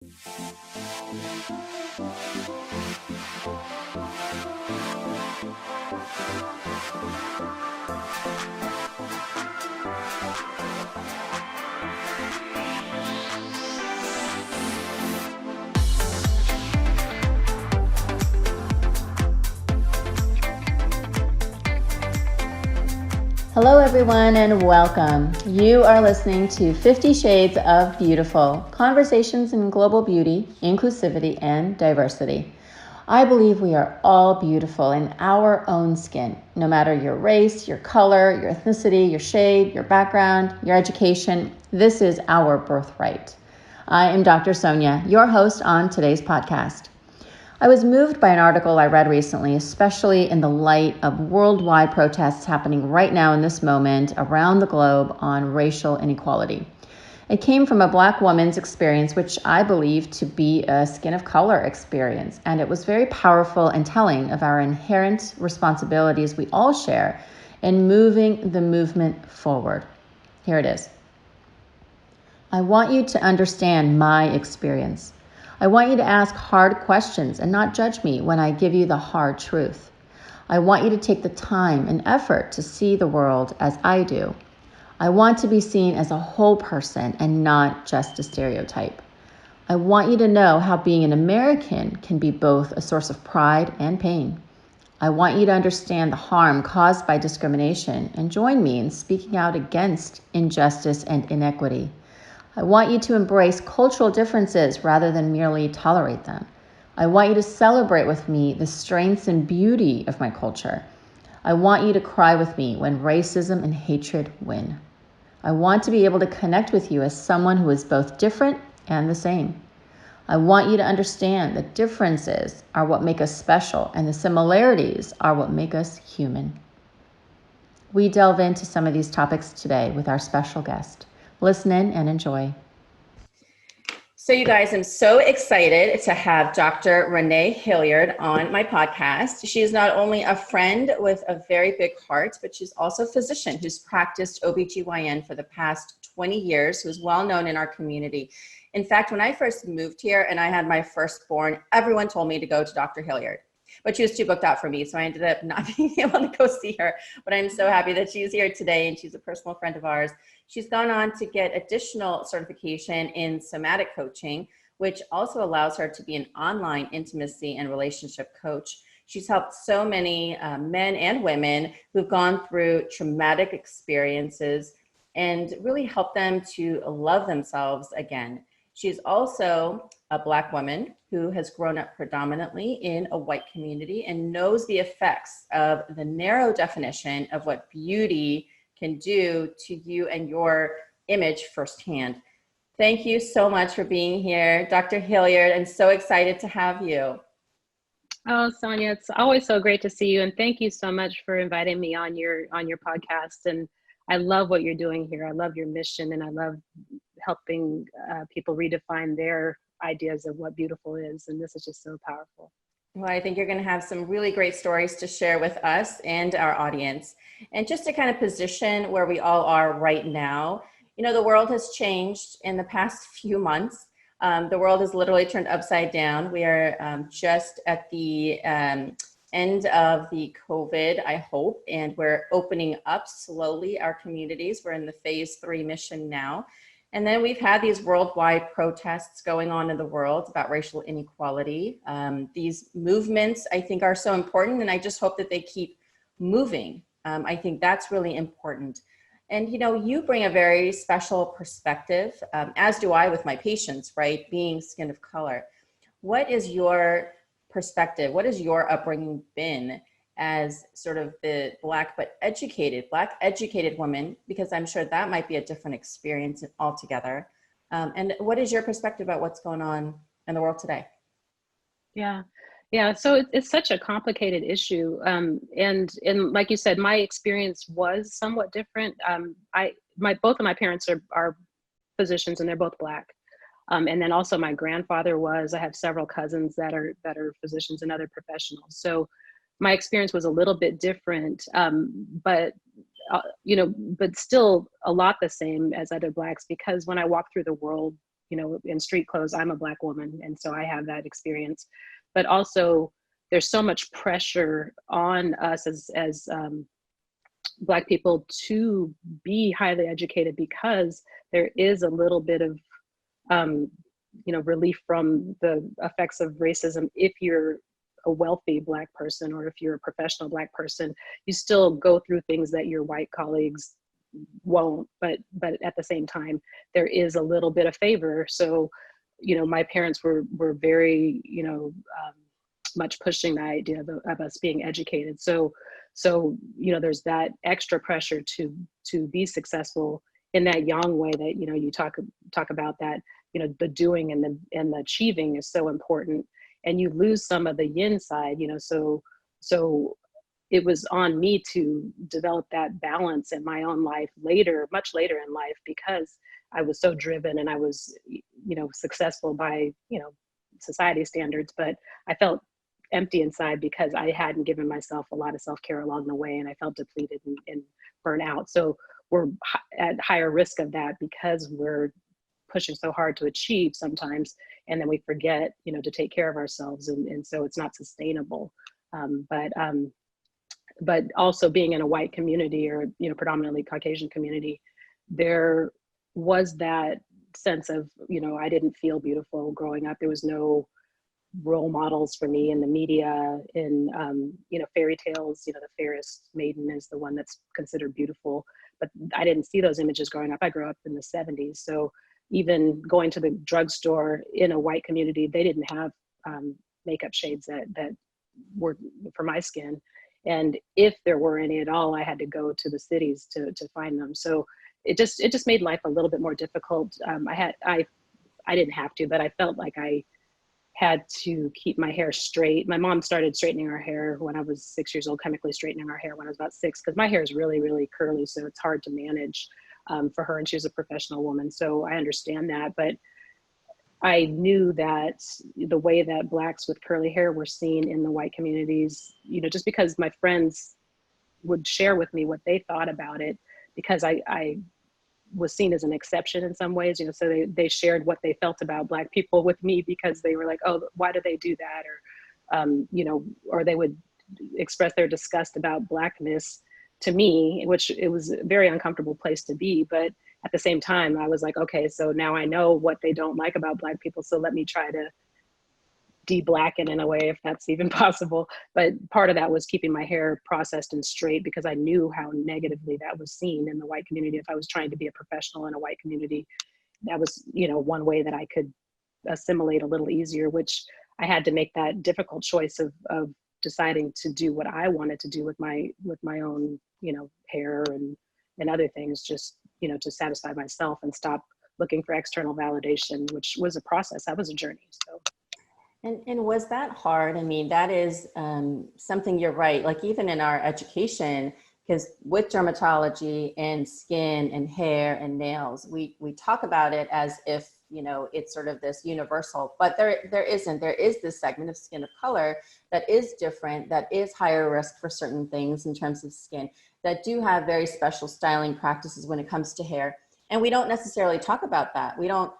Hello everyone and welcome. You are listening to 50 Shades of Beautiful, conversations in global beauty, inclusivity, and diversity. I believe we are all beautiful in our own skin, no matter your race, your color, your ethnicity, your shade, your background, your education. This is our birthright. I am Dr. Sonia, your host on today's podcast. I was moved by an article I read recently, especially in the light of worldwide protests happening right now in this moment around the globe on racial inequality. It came from a Black woman's experience, which I believe to be a skin of color experience, and it was very powerful and telling of our inherent responsibilities we all share in moving the movement forward. Here it is. I want you to understand my experience. I want you to ask hard questions and not judge me when I give you the hard truth. I want you to take the time and effort to see the world as I do. I want to be seen as a whole person and not just a stereotype. I want you to know how being an American can be both a source of pride and pain. I want you to understand the harm caused by discrimination and join me in speaking out against injustice and inequity. I want you to embrace cultural differences rather than merely tolerate them. I want you to celebrate with me the strengths and beauty of my culture. I want you to cry with me when racism and hatred win. I want to be able to connect with you as someone who is both different and the same. I want you to understand that differences are what make us special and the similarities are what make us human. We delve into some of these topics today with our special guest. Listen in and enjoy. So you guys, I'm so excited to have Dr. Renee Hilliard on my podcast. She is not only a friend with a very big heart, but she's also a physician who's practiced OB-GYN for the past 20 years, who's well known in our community. In fact, when I first moved here and I had my firstborn, everyone told me to go to Dr. Hilliard. But she was too booked out for me, so I ended up not being able to go see her. But I'm so happy that she's here today, and she's a personal friend of ours. She's gone on to get additional certification in somatic coaching, which also allows her to be an online intimacy and relationship coach. She's helped so many men and women who've gone through traumatic experiences and really helped them to love themselves again. She's also a Black woman who has grown up predominantly in a white community and knows the effects of the narrow definition of what beauty can do to you and your image firsthand. Thank you so much for being here, Dr. Hilliard. I'm so excited to have you. Oh, Sonia, it's always so great to see you, and thank you so much for inviting me on your podcast. And I love what you're doing here. I love your mission, and I love helping people redefine their ideas of what beautiful is. And this is just so powerful. Well, I think you're going to have some really great stories to share with us and our audience. And just to kind of position where we all are right now, you know, the world has changed in the past few months. The world has literally turned upside down. We are just at the end of the COVID, I hope, and we're opening up slowly our communities. We're in the phase 3 mission now. And then we've had these worldwide protests going on in the world about racial inequality. These movements, I think, are so important, and I just hope that they keep moving. I think that's really important. And, you know, you bring a very special perspective, as do I with my patients, right? Being skin of color. What is your perspective? What has your upbringing been as sort of the Black educated woman, because I'm sure that might be a different experience altogether. And what is your perspective about what's going on in the world today? Yeah. So it's such a complicated issue. And like you said, my experience was somewhat different. Both of my parents are physicians, and they're both Black. And then also my grandfather was. I have several cousins that are physicians and other professionals. So my experience was a little bit different, but still a lot the same as other Blacks, because when I walk through the world, you know, in street clothes. I'm a Black woman, and so I have that experience. But also, there's so much pressure on us as Black people to be highly educated, because there is a little bit of you know, relief from the effects of racism. If you're a wealthy Black person, or if you're a professional Black person, you still go through things that your white colleagues won't, but at the same time, there is a little bit of favor. So, you know, my parents were very, you know, much pushing the idea of us being educated. So, you know, there's that extra pressure to be successful in that young way that, you know, you talk about that, you know, the doing and the achieving is so important, and you lose some of the yin side, you know. So it was on me to develop that balance in my own life later, much later in life, because I was so driven and I was, you know, successful by, you know, society standards, but I felt empty inside because I hadn't given myself a lot of self-care along the way, and I felt depleted and burnt out. So we're at higher risk of that because we're pushing so hard to achieve sometimes, and then we forget, you know, to take care of ourselves, and so it's not sustainable. But also being in a white community, or, you know, predominantly Caucasian community, there was that sense of, you know, I didn't feel beautiful growing up. There was no role models for me in the media, in you know, fairy tales. You know, the fairest maiden is the one that's considered beautiful, but I didn't see those images growing up. I grew up in the 70s, so even going to the drugstore in a white community, they didn't have makeup shades that were for my skin, and if there were any at all, I had to go to the cities to find them. So it just made life a little bit more difficult. I didn't have to, but I felt like I had to keep my hair straight. My mom started straightening our hair when I was 6 years old, chemically straightening our hair when I was about 6, because my hair is really, really curly, so it's hard to manage for her, and she was a professional woman, so I understand that. But I knew that the way that Blacks with curly hair were seen in the white communities, you know, just because my friends would share with me what they thought about it, because I was seen as an exception in some ways, you know, so they shared what they felt about Black people with me, because they were like, oh, why do they do that? Or, you know, or they would express their disgust about Blackness to me, which it was a very uncomfortable place to be. But at the same time, I was like, okay, so now I know what they don't like about Black people, so let me try to de-blacken in a way, if that's even possible. But part of that was keeping my hair processed and straight, because I knew how negatively that was seen in the white community. If I was trying to be a professional in a white community, that was, you know, one way that I could assimilate a little easier, which I had to make that difficult choice of deciding to do what I wanted to do with my own, you know, hair and other things, just, you know, to satisfy myself and stop looking for external validation, which was a process. That was a journey. So. And was that hard? I mean, that is something, you're right. Like even in our education, because with dermatology and skin and hair and nails, we talk about it as if, you know, it's sort of this universal, but there isn't. There is this segment of skin of color that is different, that is higher risk for certain things in terms of skin, that do have very special styling practices when it comes to hair. And we don't necessarily talk about that. We don't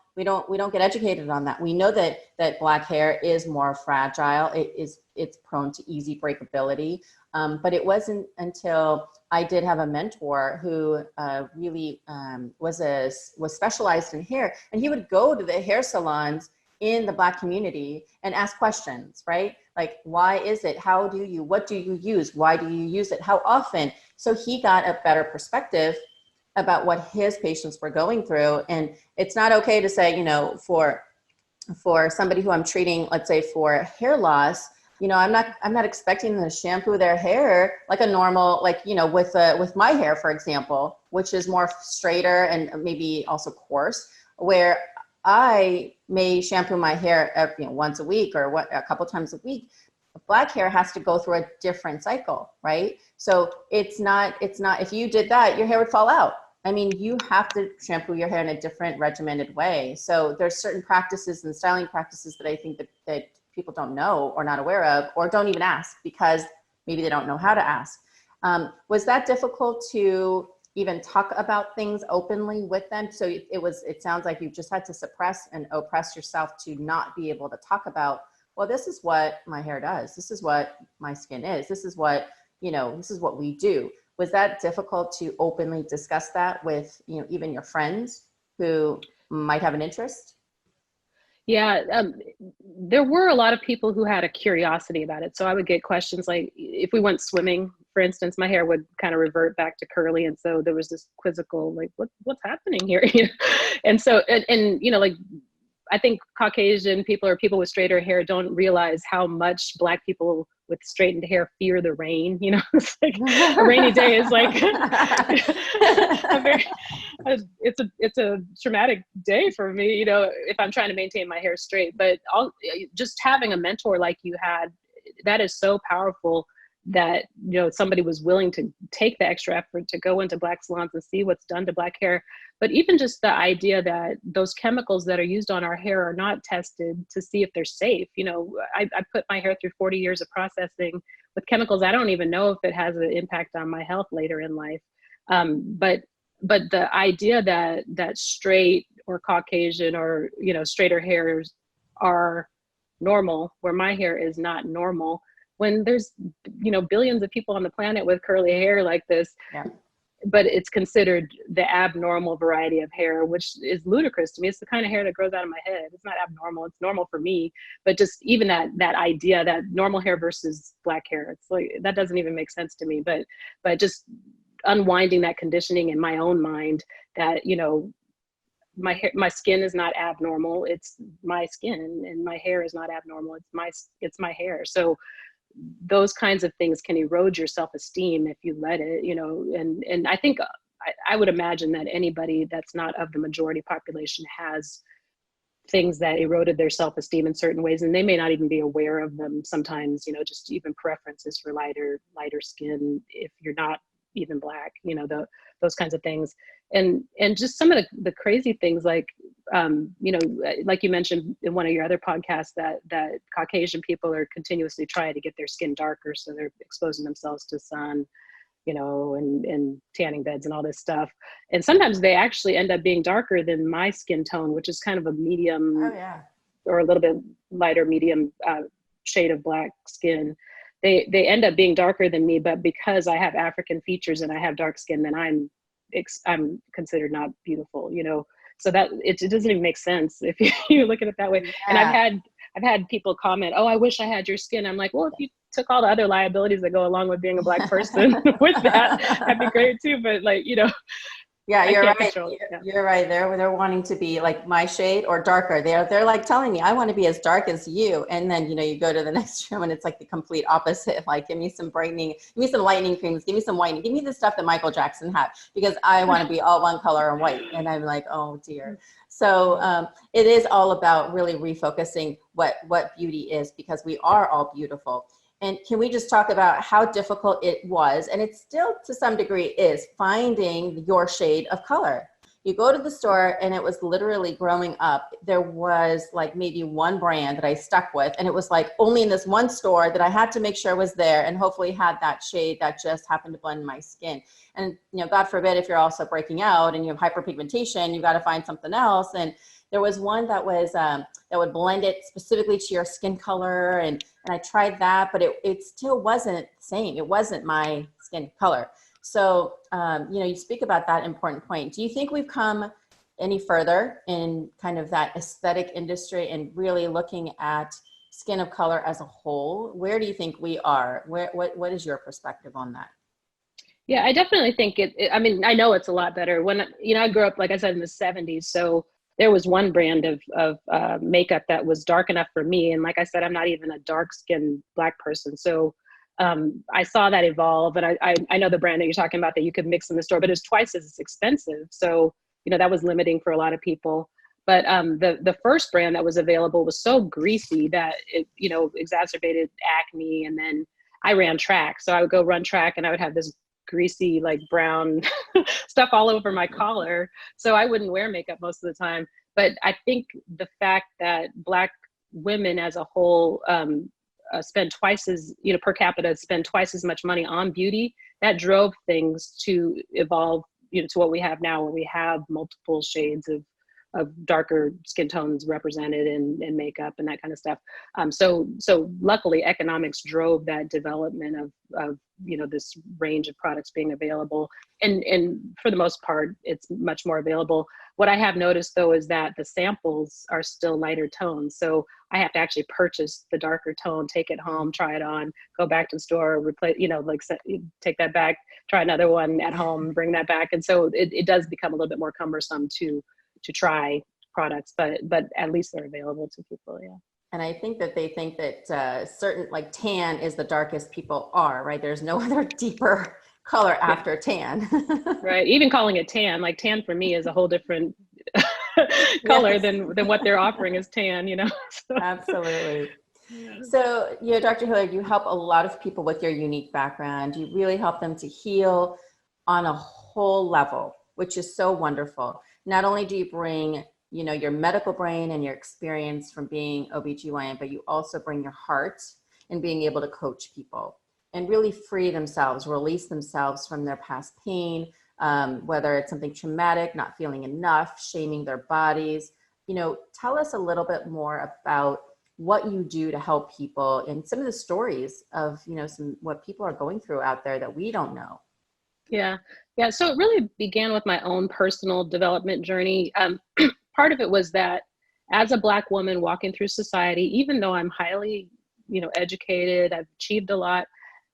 get educated on that. We know that Black hair is more fragile. It's prone to easy breakability. But it wasn't until I did have a mentor who really was specialized in hair, and he would go to the hair salons in the Black community and ask questions, right? Like, why is it? What do you use? Why do you use it? How often? So he got a better perspective about what his patients were going through. And it's not okay to say, you know, for somebody who I'm treating, let's say for hair loss, you know, I'm not expecting them to shampoo their hair like a normal, like, you know, with my hair, for example, which is more straighter and maybe also coarse, where I may shampoo my hair, you know, once a week or a couple times a week. Black hair has to go through a different cycle, right? So it's not, if you did that, your hair would fall out. I mean, you have to shampoo your hair in a different regimented way. So there's certain practices and styling practices that I think that people don't know or not aware of, or don't even ask because maybe they don't know how to ask. Was that difficult to even talk about things openly with them? So it sounds like you just had to suppress and oppress yourself to not be able to talk about, well, this is what my hair does. This is what my skin is. This is what, this is what we do. Was that difficult to openly discuss that with, even your friends who might have an interest? Yeah, there were a lot of people who had a curiosity about it. So I would get questions like, if we went swimming, for instance, my hair would kind of revert back to curly, and so there was this quizzical, like, what's happening here? And so, and like, I think Caucasian people or people with straighter hair don't realize how much Black people with straightened hair fear the rain. It's like a rainy day is like it's a traumatic day for me. If I'm trying to maintain my hair straight. But just having a mentor like you had, that is so powerful. That somebody was willing to take the extra effort to go into Black salons and see what's done to Black hair. But even just the idea that those chemicals that are used on our hair are not tested to see if they're safe. I put my hair through 40 years of processing with chemicals. I don't even know if it has an impact on my health later in life. But the idea that straight or Caucasian or straighter hairs are normal, where my hair is not normal, when there's billions of people on the planet with curly hair like this. Yeah. But it's considered the abnormal variety of hair, which is ludicrous to me. It's the kind of hair that grows out of my head. It's not abnormal, it's normal for me. But just even that idea that normal hair versus Black hair, it's like, that doesn't even make sense to me. But just unwinding that conditioning in my own mind that my skin is not abnormal, it's my skin, and my hair is not abnormal, it's my hair. So those kinds of things can erode your self-esteem if you let it, and I think I would imagine that anybody that's not of the majority population has things that eroded their self-esteem in certain ways, and they may not even be aware of them sometimes, just even preferences for lighter skin if you're not even Black, those kinds of things. And just some of the crazy things, like like you mentioned in one of your other podcasts, that Caucasian people are continuously trying to get their skin darker, so they're exposing themselves to sun, and tanning beds and all this stuff. And sometimes they actually end up being darker than my skin tone, which is kind of a medium. Oh, yeah. Or a little bit lighter medium shade of Black skin. They end up being darker than me, but because I have African features and I have dark skin, then I'm considered not beautiful, so that it doesn't even make sense if you look at it that way. Yeah. And I've had people comment, "Oh, I wish I had your skin." I'm like, well, if you took all the other liabilities that go along with being a Black person with that'd be great too. But yeah, you're right. You're right. They're wanting to be like my shade or darker. They're like telling me, I want to be as dark as you. And then, you go to the next room and it's like the complete opposite. Like, give me some brightening, give me some lightening creams, give me some whitening, give me the stuff that Michael Jackson had, because I want to be all one color and white. And I'm like, oh dear. So it is all about really refocusing what beauty is, because we are all beautiful. And can we just talk about how difficult it was, and it still to some degree is, finding your shade of color? You go to the store and it was literally, growing up, there was like maybe one brand that I stuck with, and it was like only in this one store that I had to make sure was there and hopefully had that shade that just happened to blend my skin. And God forbid, if you're also breaking out and you have hyperpigmentation, you've got to find something else. And there was one that was that would blend it specifically to your skin color, and I tried that, but it still wasn't the same. It wasn't my skin color. So you speak about that important point. Do you think we've come any further in kind of that aesthetic industry and really looking at skin of color as a whole? Where do you think we are? What is your perspective on that? Yeah, I definitely think I mean, I know it's a lot better. When I grew up, like I said, in the 70s, so there was one brand of makeup that was dark enough for me. And like I said, I'm not even a dark skinned Black person. So I saw that evolve. And I know the brand that you're talking about that you could mix in the store, but it's twice as expensive. So, that was limiting for a lot of people. But the first brand that was available was so greasy that it, exacerbated acne. And then I ran track. So I would go run track and I would have this greasy, like brown stuff all over my collar. So I wouldn't wear makeup most of the time. But I think the fact that Black women as a whole spend twice as, per capita, spend twice as much money on beauty, that drove things to evolve, to what we have now, where we have multiple shades of darker skin tones represented in makeup and that kind of stuff. So luckily economics drove that development of this range of products being available. And for the most part, it's much more available. What I have noticed though is that the samples are still lighter tones. So I have to actually purchase the darker tone, take it home, try it on, go back to the store, replace, take that back, try another one at home, bring that back. And so it does become a little bit more cumbersome to try products, but at least they're available to people. Yeah. And I think that they think that certain, like tan is the darkest people are, right? There's no other deeper color after tan. Right. Even calling it tan, like tan for me is a whole different color than what they're offering as tan, So. Absolutely. Yeah. So, Dr. Hilliard, you help a lot of people with your unique background. You really help them to heal on a whole level, which is so wonderful. Not only do you bring, your medical brain and your experience from being OB/GYN, but you also bring your heart and being able to coach people and really free themselves, release themselves from their past pain, whether it's something traumatic, not feeling enough, shaming their bodies. Tell us a little bit more about what you do to help people and some of the stories of, what people are going through out there that we don't know. Yeah. So it really began with my own personal development journey. Part of it was that as a Black woman walking through society, even though I'm highly, educated, I've achieved a lot,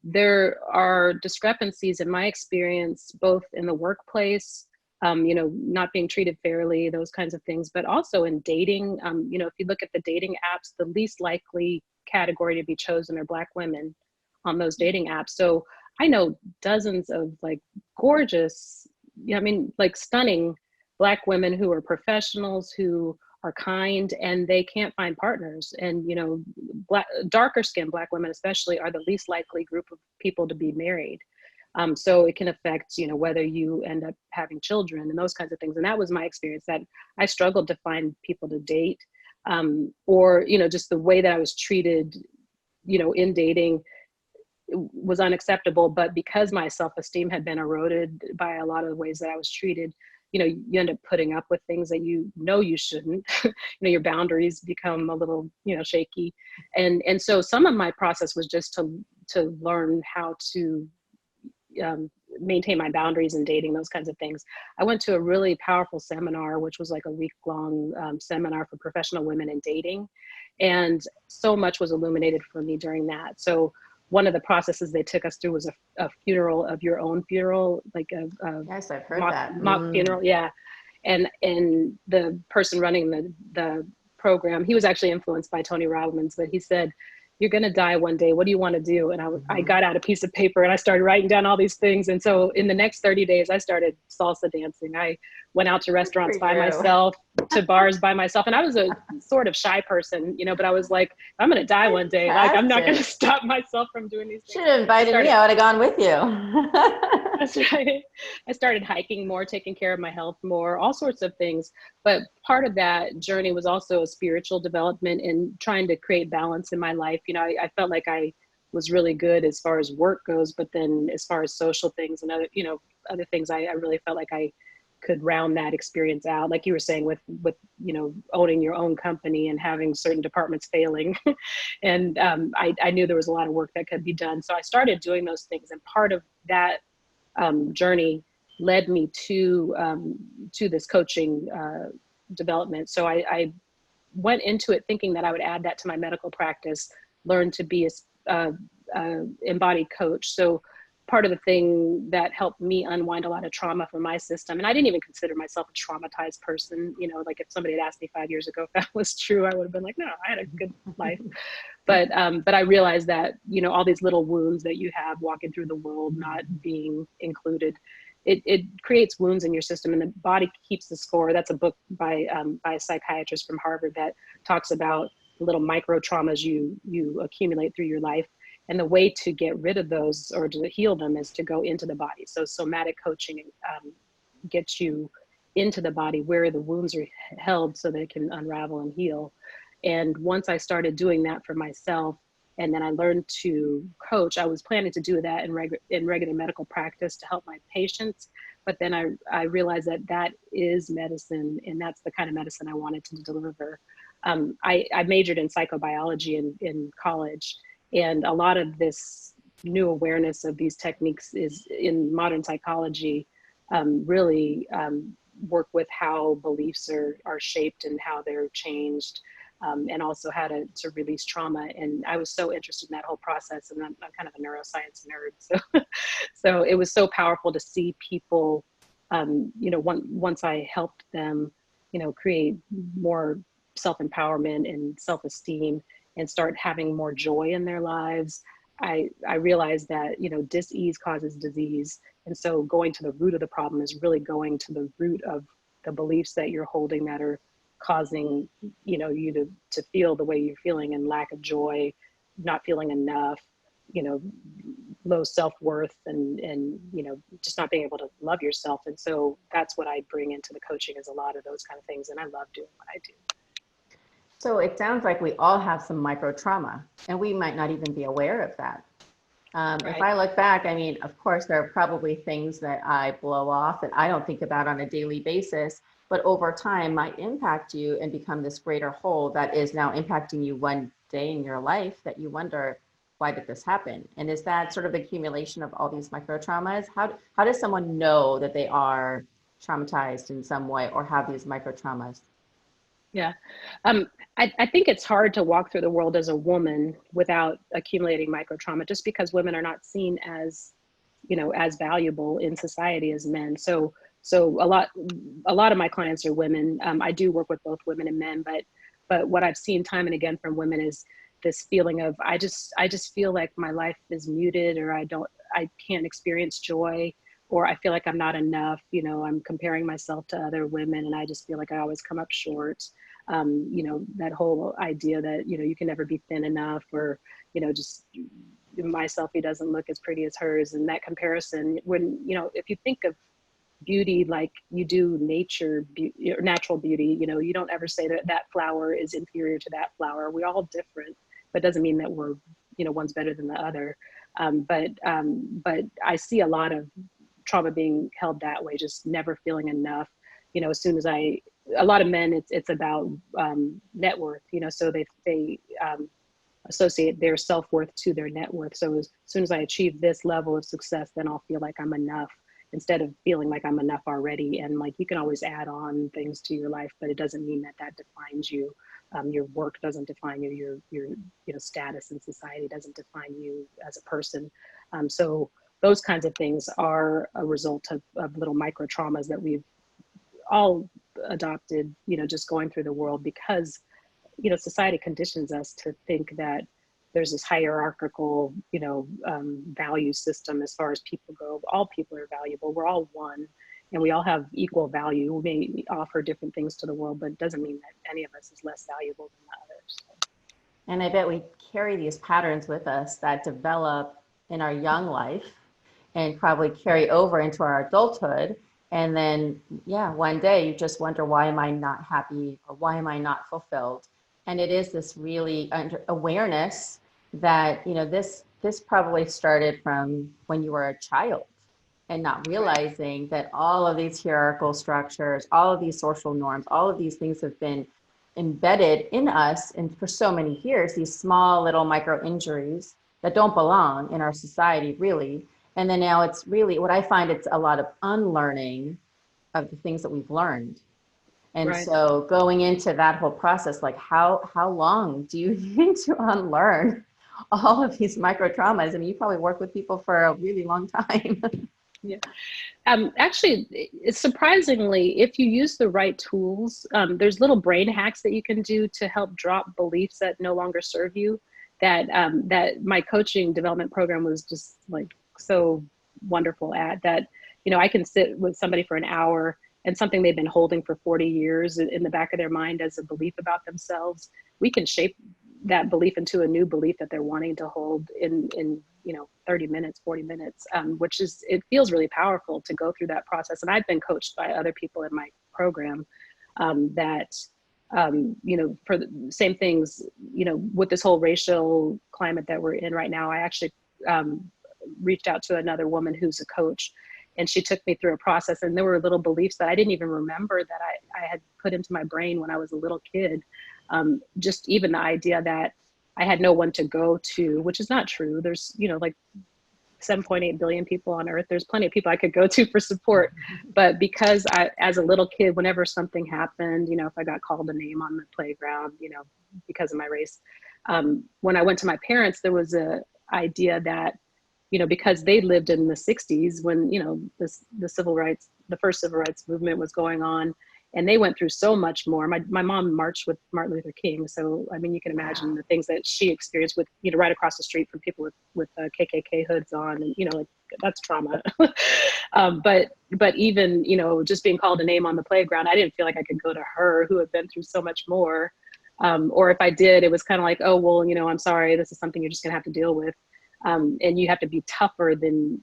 there are discrepancies in my experience, both in the workplace, not being treated fairly, those kinds of things, but also in dating. If you look at the dating apps, the least likely category to be chosen are Black women on those dating apps. So I know dozens of gorgeous, stunning Black women who are professionals, who are kind, and they can't find partners. And, darker skinned Black women especially are the least likely group of people to be married. So it can affect, whether you end up having children and those kinds of things. And that was my experience, that I struggled to find people to date, or, just the way that I was treated, in dating was unacceptable. But because my self-esteem had been eroded by a lot of the ways that I was treated, you end up putting up with things that you shouldn't. Your boundaries become a little, shaky. And so some of my process was just to learn how to maintain my boundaries in dating, those kinds of things. I went to a really powerful seminar, which was like a week-long seminar for professional women in dating. And so much was illuminated for me during that. So one of the processes they took us through was a funeral of your own funeral, like a yes, I've heard mock funeral. Yeah. And the person running the program, he was actually influenced by Tony Robbins, but he said, "You're going to die one day. What do you want to do?" And I got out a piece of paper and I started writing down all these things. And so in the next 30 days, I started salsa dancing. I went out to restaurants by myself, to bars by myself. And I was a sort of shy person, but I was like, I'm going to die one day. Like, I'm not going to stop myself from doing these things. Should have invited me. I would have gone with you. That's right. I started hiking more, taking care of my health more, all sorts of things. But part of that journey was also a spiritual development and trying to create balance in my life. I felt like I was really good as far as work goes, but then as far as social things and other things, I really felt like I could round that experience out. Like you were saying with owning your own company and having certain departments failing. And I knew there was a lot of work that could be done. So I started doing those things. And part of that journey led me to this coaching development. So I went into it thinking that I would add that to my medical practice, learn to be a embodied coach. So part of the thing that helped me unwind a lot of trauma from my system, and I didn't even consider myself a traumatized person, like if somebody had asked me 5 years ago if that was true, I would have been like, no, I had a good life. But I realized that, all these little wounds that you have walking through the world, not being included, it creates wounds in your system, and the body keeps the score. That's a book by a psychiatrist from Harvard that talks about the little micro traumas you accumulate through your life. And the way to get rid of those or to heal them is to go into the body. So somatic coaching gets you into the body where the wounds are held so they can unravel and heal. And once I started doing that for myself, and then I learned to coach, I was planning to do that in regular medical practice to help my patients. But then I realized that that is medicine, and that's the kind of medicine I wanted to deliver. I majored in psychobiology in college, and a lot of this new awareness of these techniques is in modern psychology, really work with how beliefs are shaped and how they're changed, and also how to release trauma. And I was so interested in that whole process, and I'm kind of a neuroscience nerd. So, so it was so powerful to see people, once I helped them, create more self-empowerment and self-esteem and start having more joy in their lives. I realized that, dis-ease causes disease. And so going to the root of the problem is really going to the root of the beliefs that you're holding that are causing, you to feel the way you're feeling, and lack of joy, not feeling enough, you know, low self-worth, and just not being able to love yourself. And so that's what I bring into the coaching, is a lot of those kind of things. And I love doing what I do. So it sounds like we all have some micro trauma, and we might not even be aware of that. Right. If I look back, I mean, of course, there are probably things that I blow off that I don't think about on a daily basis, but over time might impact you and become this greater whole that is now impacting you one day in your life that you wonder, why did this happen? And is that sort of the accumulation of all these micro traumas? How does someone know that they are traumatized in some way or have these micro traumas? Yeah. I think it's hard to walk through the world as a woman without accumulating micro trauma, just because women are not seen as, as valuable in society as men. So a lot of my clients are women. I do work with both women and men, but what I've seen time and again from women is this feeling of, I just feel like my life is muted, or I can't experience joy, or I feel like I'm not enough. I'm comparing myself to other women, and I just feel like I always come up short. That whole idea that, you can never be thin enough, or, just my selfie doesn't look as pretty as hers. And that comparison, when, if you think of beauty like you do nature, or natural beauty, you don't ever say that that flower is inferior to that flower. We're all different, but doesn't mean that we're, one's better than the other. But I see a lot of trauma being held that way, just never feeling enough. As soon as a lot of men, it's about net worth, so they associate their self-worth to their net worth. So as soon as I achieve this level of success, then I'll feel like I'm enough, instead of feeling like I'm enough already. And like, you can always add on things to your life, but it doesn't mean that that defines you. Your work doesn't define you. Your status in society doesn't define you as a person. So those kinds of things are a result of little micro traumas that we've all adopted, just going through the world, because, society conditions us to think that there's this hierarchical, value system as far as people go. All people are valuable. We're all one, and we all have equal value. We may offer different things to the world, but it doesn't mean that any of us is less valuable than the others. So. And I bet we carry these patterns with us that develop in our young life and probably carry over into our adulthood. And then, yeah, one day you just wonder, why am I not happy, or why am I not fulfilled? And it is this really awareness that, this probably started from when you were a child, and not realizing that all of these hierarchical structures, all of these social norms, all of these things have been embedded in us, and for so many years, these small little micro injuries that don't belong in our society, really. And then now it's really what I find, it's a lot of unlearning of the things that we've learned. And Right. so going into that whole process, like how long do you need to unlearn all of these micro traumas? I mean, you probably work with people for a really long time. Yeah. Actually, it's surprisingly, if you use the right tools, there's little brain hacks that you can do to help drop beliefs that no longer serve you. That my coaching development program was just like so wonderful at. That, I can sit with somebody for an hour, and something they've been holding for 40 years in the back of their mind as a belief about themselves, we can shape that belief into a new belief that they're wanting to hold in 30 minutes, 40 minutes, which is, it feels really powerful to go through that process. And I've been coached by other people in my program, that for the same things, with this whole racial climate that we're in right now. I actually reached out to another woman who's a coach, And she took me through a process, and there were little beliefs that I didn't even remember that I had put into my brain when I was a little kid. Just even the idea that I had no one to go to, which is not true. There's, like 7.8 billion people on earth. There's plenty of people I could go to for support. But because as a little kid, whenever something happened, if I got called a name on the playground, because of my race, when I went to my parents, there was a idea that, because they lived in the 60s when, the first civil rights movement was going on, and they went through so much more. My mom marched with Martin Luther King. So, I mean, you can imagine the things that she experienced with, right across the street from people with KKK hoods on, and, like, that's trauma. But even, just being called a name on the playground, I didn't feel like I could go to her, who had been through so much more. Or if I did, it was kind of like, oh, well, I'm sorry, this is something you're just gonna have to deal with. And you have to be tougher than,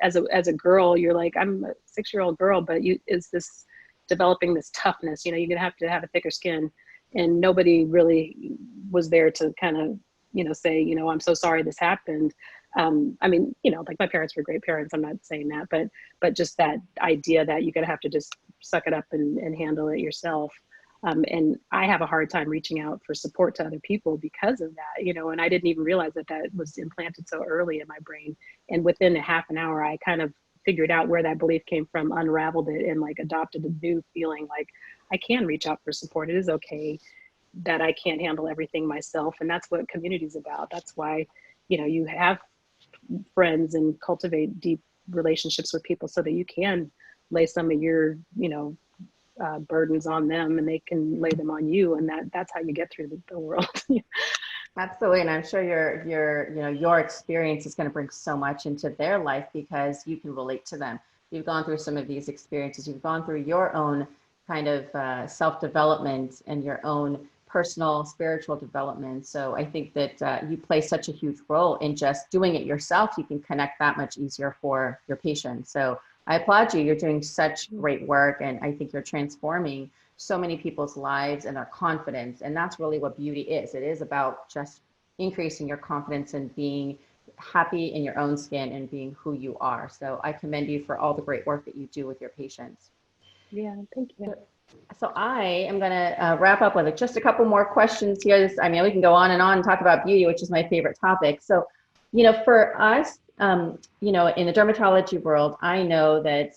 as a girl, you're like, I'm a 6-year-old girl, but is this developing this toughness, you're gonna have to have a thicker skin. And nobody really was there to kind of, say, I'm so sorry this happened. I mean, like, my parents were great parents. I'm not saying that, but just that idea that you're gonna have to just suck it up and handle it yourself. And I have a hard time reaching out for support to other people because of that, and I didn't even realize that was implanted so early in my brain. And within a half an hour, I kind of figured out where that belief came from, unraveled it, and, like, adopted a new feeling, like, I can reach out for support. It is okay that I can't handle everything myself. And that's what community is about. That's why, you have friends and cultivate deep relationships with people so that you can lay some of your, burdens on them, and they can lay them on you, and that's how you get through the world. Absolutely. And I'm sure your experience is going to bring so much into their life because you can relate to them. You've gone through some of these experiences. You've gone through your own kind of self-development and your own personal spiritual development. So I think that you play such a huge role in just doing it yourself. You can connect that much easier for your patients. So I applaud you. You're doing such great work, and I think you're transforming so many people's lives and their confidence. And that's really what beauty is. It is about just increasing your confidence and being happy in your own skin and being who you are. So I commend you for all the great work that you do with your patients. Yeah, thank you. So I am going to wrap up with just a couple more questions here. I mean, we can go on and talk about beauty, which is my favorite topic. So, for us, in the dermatology world, I know that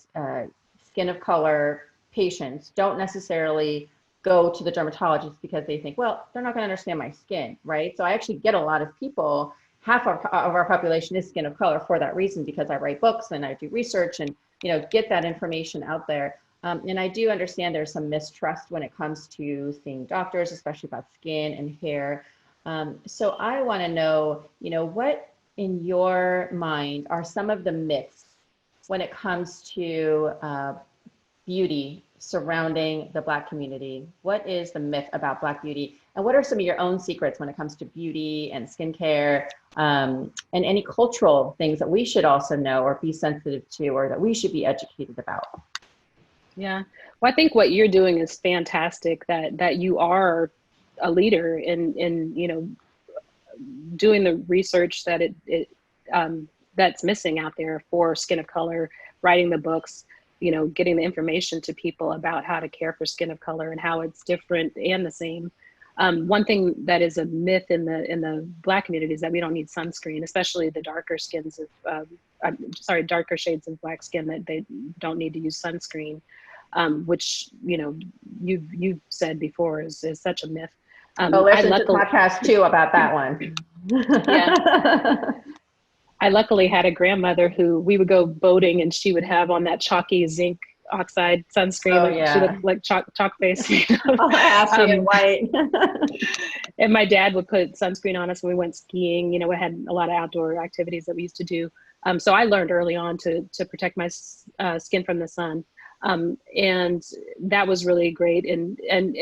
skin of color patients don't necessarily go to the dermatologist because they think, well, they're not going to understand my skin, right? So I actually get a lot of people, half of our population is skin of color for that reason, because I write books and I do research and, get that information out there. And I do understand there's some mistrust when it comes to seeing doctors, especially about skin and hair. So I want to know, what in your mind are some of the myths when it comes to beauty surrounding the Black community? What is the myth about Black beauty? And what are some of your own secrets when it comes to beauty and skincare, and any cultural things that we should also know or be sensitive to, or that we should be educated about? Yeah. Well, I think what you're doing is fantastic, that you are a leader in doing the research that that's missing out there for skin of color, writing the books, getting the information to people about how to care for skin of color and how it's different and the same. One thing that is a myth in the Black community is that we don't need sunscreen, especially the darker skins of, darker shades of Black skin, that they don't need to use sunscreen, which, you've said before is such a myth. Listen to podcast 2 about that one. Yeah. I luckily had a grandmother who we would go boating, and she would have on that chalky zinc oxide sunscreen. Oh, yeah. She looked like chalk face. Ashley in white. And my dad would put sunscreen on us when we went skiing. We had a lot of outdoor activities that we used to do. So I learned early on to protect my skin from the sun. And that was really great, and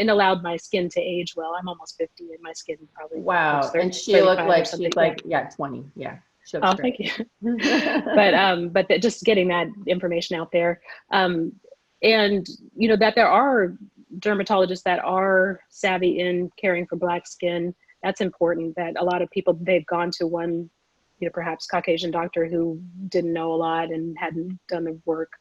allowed my skin to age well. I'm almost 50, and my skin probably. Wow. And she looked like she's like, yeah, 20. Yeah. Oh, thank you. But just getting that information out there, and that there are dermatologists that are savvy in caring for Black skin. That's important. That a lot of people, they've gone to one perhaps Caucasian doctor who didn't know a lot and hadn't done the work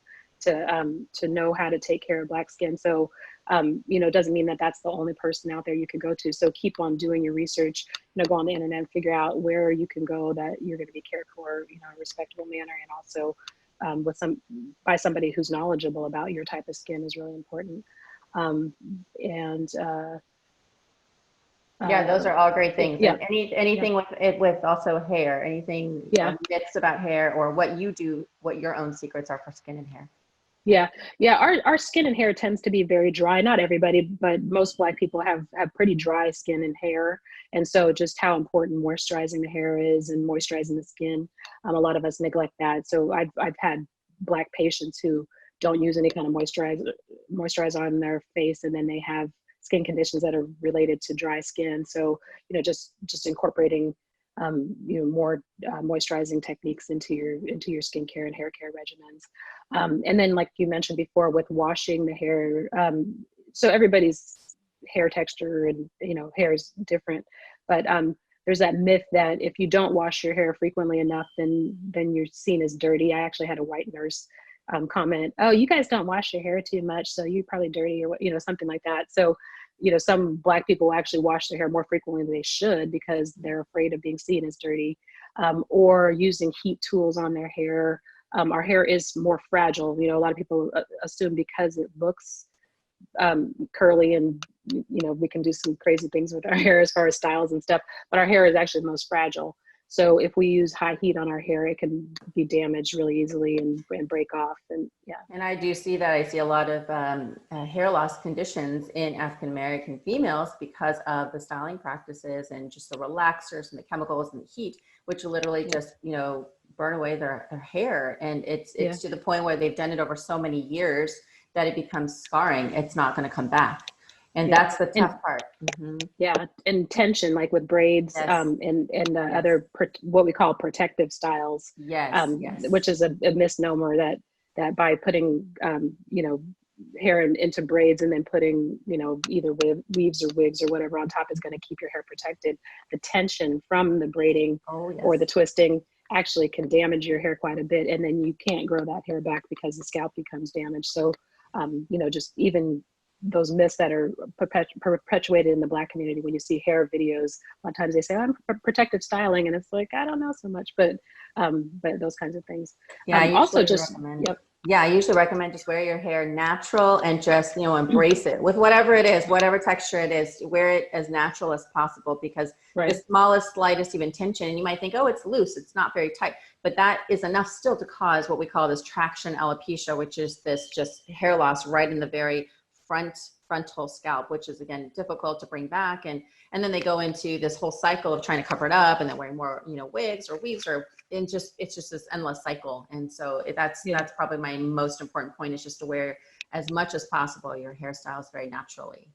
to know how to take care of Black skin. So, it doesn't mean that that's the only person out there you could go to. So keep on doing your research, go on the internet and figure out where you can go that you're going to be cared for, in a respectable manner. And also by somebody who's knowledgeable about your type of skin is really important. And Yeah, those are all great things. yeah, And anything with it, with also hair, anything yeah. myths about hair, or what you do, what your own secrets are for skin and hair. Yeah, yeah. Our skin and hair tends to be very dry. Not everybody, but most Black people have pretty dry skin and hair, and so just how important moisturizing the hair is and moisturizing the skin. A lot of us neglect that. So I've had Black patients who don't use any kind of moisturizer on their face, and then they have skin conditions that are related to dry skin. So just incorporating more moisturizing techniques into your skincare and hair care regimens. And then, like you mentioned before, with washing the hair, so everybody's hair texture and hair is different, but there's that myth that if you don't wash your hair frequently enough, then you're seen as dirty. I actually had a white nurse comment, "Oh, you guys don't wash your hair too much, so you're probably dirty," or something like that. So some Black people actually wash their hair more frequently than they should because they're afraid of being seen as dirty, or using heat tools on their hair. Our hair is more fragile. A lot of people assume because it looks curly and we can do some crazy things with our hair as far as styles and stuff, but our hair is actually the most fragile. So if we use high heat on our hair, it can be damaged really easily and break off. And yeah. And I do see that. I see a lot of hair loss conditions in African American females because of the styling practices and just the relaxers and the chemicals and the heat, which literally just burn away their hair. And it's to the point where they've done it over so many years that it becomes scarring. It's not going to come back. And that's the tough part. Mm-hmm. Yeah, and tension, like with braids, and other what we call protective styles. Yes. Which is a misnomer that by putting hair into braids and then putting either weaves or wigs or whatever on top is going to keep your hair protected. The tension from the braiding or the twisting actually can damage your hair quite a bit, and then you can't grow that hair back because the scalp becomes damaged. So just even those myths that are perpetuated in the Black community, when you see hair videos, a lot of times they say, I'm protective styling, and it's like, I don't know so much, but those kinds of things. Yeah, I also just recommend. Yep. Yeah, I usually recommend just wear your hair natural and just embrace it with whatever it is, whatever texture it is. Wear it as natural as possible, because the smallest, slightest even tension, and you might think, oh, it's loose, it's not very tight, but that is enough still to cause what we call this traction alopecia, which is this just hair loss right in the very frontal scalp, which is again difficult to bring back, and then they go into this whole cycle of trying to cover it up, and then wearing more wigs or weaves, it's just this endless cycle. And so that's probably my most important point, is just to wear as much as possible your hairstyles very naturally.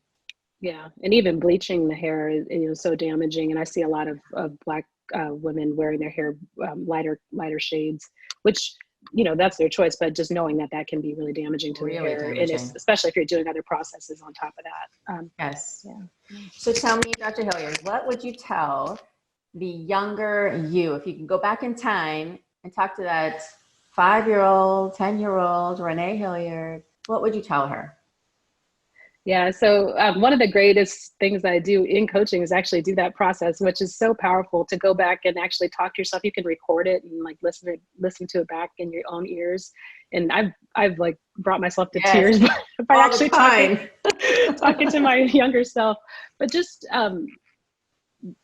Yeah, and even bleaching the hair is so damaging, and I see a lot of Black women wearing their hair lighter shades, which that's their choice, but just knowing that can be really damaging to the hair, and especially if you're doing other processes on top of that. Yes. Yeah. So tell me, Dr. Hilliard, what would you tell the younger you, if you can go back in time and talk to that 5-year-old, 10-year-old Renee Hilliard, what would you tell her? Yeah, so one of the greatest things I do in coaching is actually do that process, which is so powerful, to go back and actually talk to yourself. You can record it and like listen to it back in your own ears. And I've like brought myself to tears by actually talking to my younger self. But just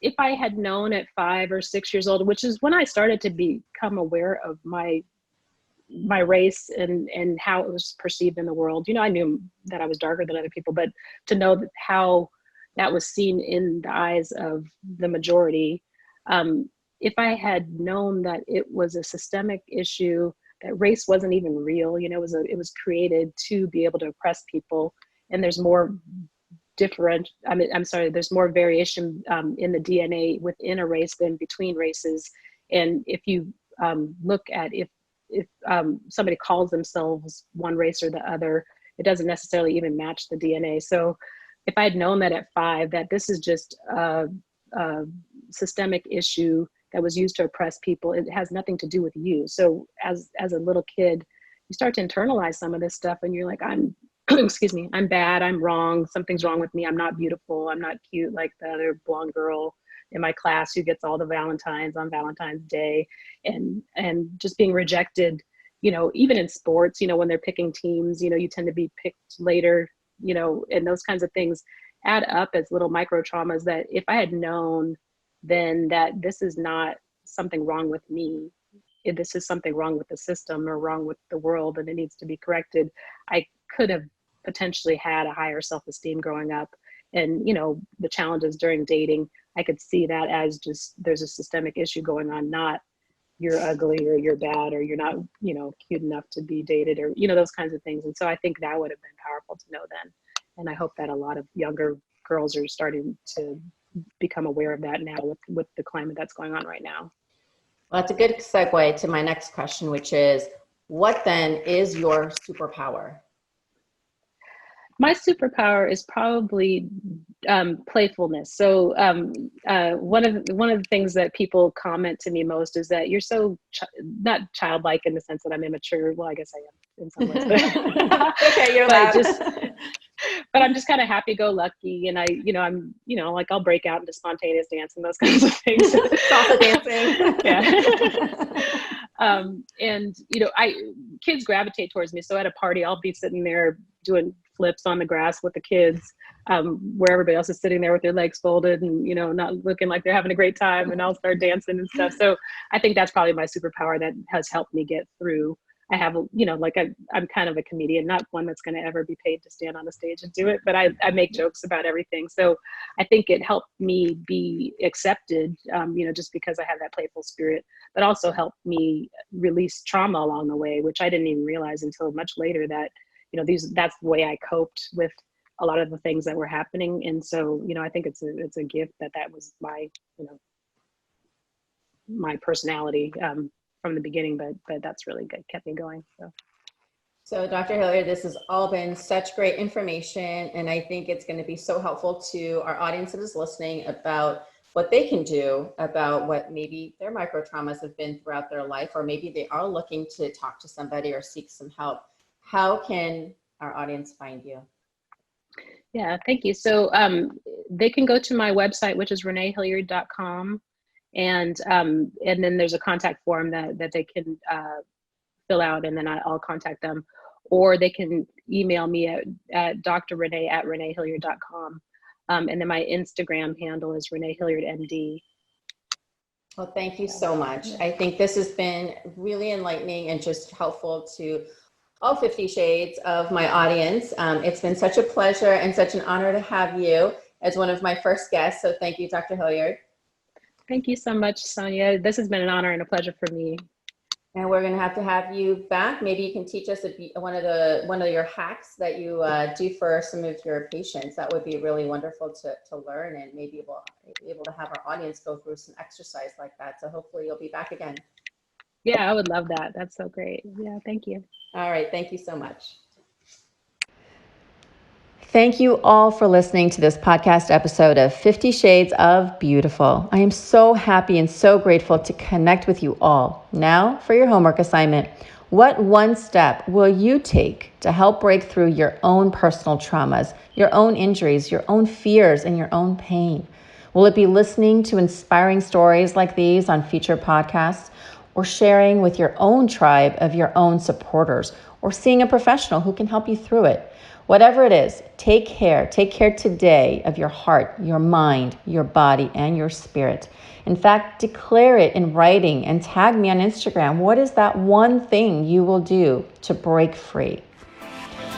if I had known at 5 or 6 years old, which is when I started to become aware of my race and how it was perceived in the world. I knew that I was darker than other people, but to know how that was seen in the eyes of the majority, if I had known that it was a systemic issue, that race wasn't even real, it was created to be able to oppress people, and there's more there's more variation in the DNA within a race than between races. And if you look at if somebody calls themselves one race or the other, it doesn't necessarily even match the DNA. So if I had known that at 5, that this is just a systemic issue that was used to oppress people. It has nothing to do with you. So as a little kid, you start to internalize some of this stuff, and you're like, I'm excuse me, I'm bad, I'm wrong, something's wrong with me, I'm not beautiful, I'm not cute like the other blonde girl in my class who gets all the Valentines on Valentine's Day, and just being rejected, even in sports, when they're picking teams, you tend to be picked later, and those kinds of things add up as little micro traumas that if I had known then that this is not something wrong with me, if this is something wrong with the system or wrong with the world and it needs to be corrected, I could have potentially had a higher self-esteem growing up. And, the challenges during dating, I could see that as just, there's a systemic issue going on, not you're ugly or you're bad or you're not, cute enough to be dated or, those kinds of things. And so I think that would have been powerful to know then. And I hope that a lot of younger girls are starting to become aware of that now with the climate that's going on right now. Well, that's a good segue to my next question, which is, what then is your superpower? My superpower is probably playfulness. So one of the things that people comment to me most is that you're so not childlike in the sense that I'm immature. Well, I guess I am in some ways. But, okay, you're but I'm just kind of happy-go-lucky, and I'm like I'll break out into spontaneous dance and those kinds of things. Salsa dancing. Yeah. And kids gravitate towards me. So at a party, I'll be sitting there doing flips on the grass with the kids, where everybody else is sitting there with their legs folded and not looking like they're having a great time, and I'll start dancing and stuff. So I think that's probably my superpower that has helped me get through. I have, I'm kind of a comedian, not one that's going to ever be paid to stand on the stage and do it, but I make jokes about everything. So I think it helped me be accepted, just because I have that playful spirit, but also helped me release trauma along the way, which I didn't even realize until much later that, that's the way I coped with a lot of the things that were happening. And so, I think it's a gift that was my, my personality, from the beginning, but that's really good, kept me going. So Dr. Hilliard, this has all been such great information, and I think it's going to be so helpful to our audience that is listening about what they can do about what maybe their micro traumas have been throughout their life, or maybe they are looking to talk to somebody or seek some help. How can our audience find you? Yeah, thank you. So they can go to my website, which is reneehilliard.com. And then there's a contact form that they can fill out, and then I'll contact them, or they can email me at drrenee@reneehilliard.com. And then my Instagram handle is Renee Hilliard MD. Well, thank you so much. I think this has been really enlightening and just helpful to all 50 shades of my audience. It's been such a pleasure and such an honor to have you as one of my first guests. So thank you, Dr. Hilliard. Thank you so much, Sonia. This has been an honor and a pleasure for me. And we're going to have you back. Maybe you can teach us one of your hacks that you do for some of your patients. That would be really wonderful to learn, and maybe able to have our audience go through some exercise like that. So hopefully you'll be back again. Yeah, I would love that. That's so great. Yeah, thank you. All right. Thank you so much. Thank you all for listening to this podcast episode of 50 Shades of Beautiful. I am so happy and so grateful to connect with you all. Now for your homework assignment. What one step will you take to help break through your own personal traumas, your own injuries, your own fears, and your own pain? Will it be listening to inspiring stories like these on future podcasts, or sharing with your own tribe of your own supporters, or seeing a professional who can help you through it? Whatever it is, take care. Take care today of your heart, your mind, your body, and your spirit. In fact, declare it in writing and tag me on Instagram. What is that one thing you will do to break free?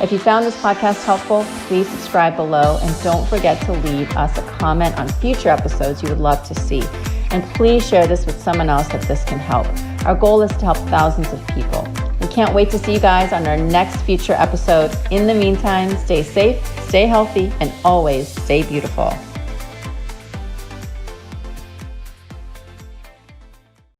If you found this podcast helpful, please subscribe below, and don't forget to leave us a comment on future episodes you would love to see. And please share this with someone else that this can help. Our goal is to help thousands of people. We can't wait to see you guys on our next future episode. In the meantime, stay safe, stay healthy, and always stay beautiful.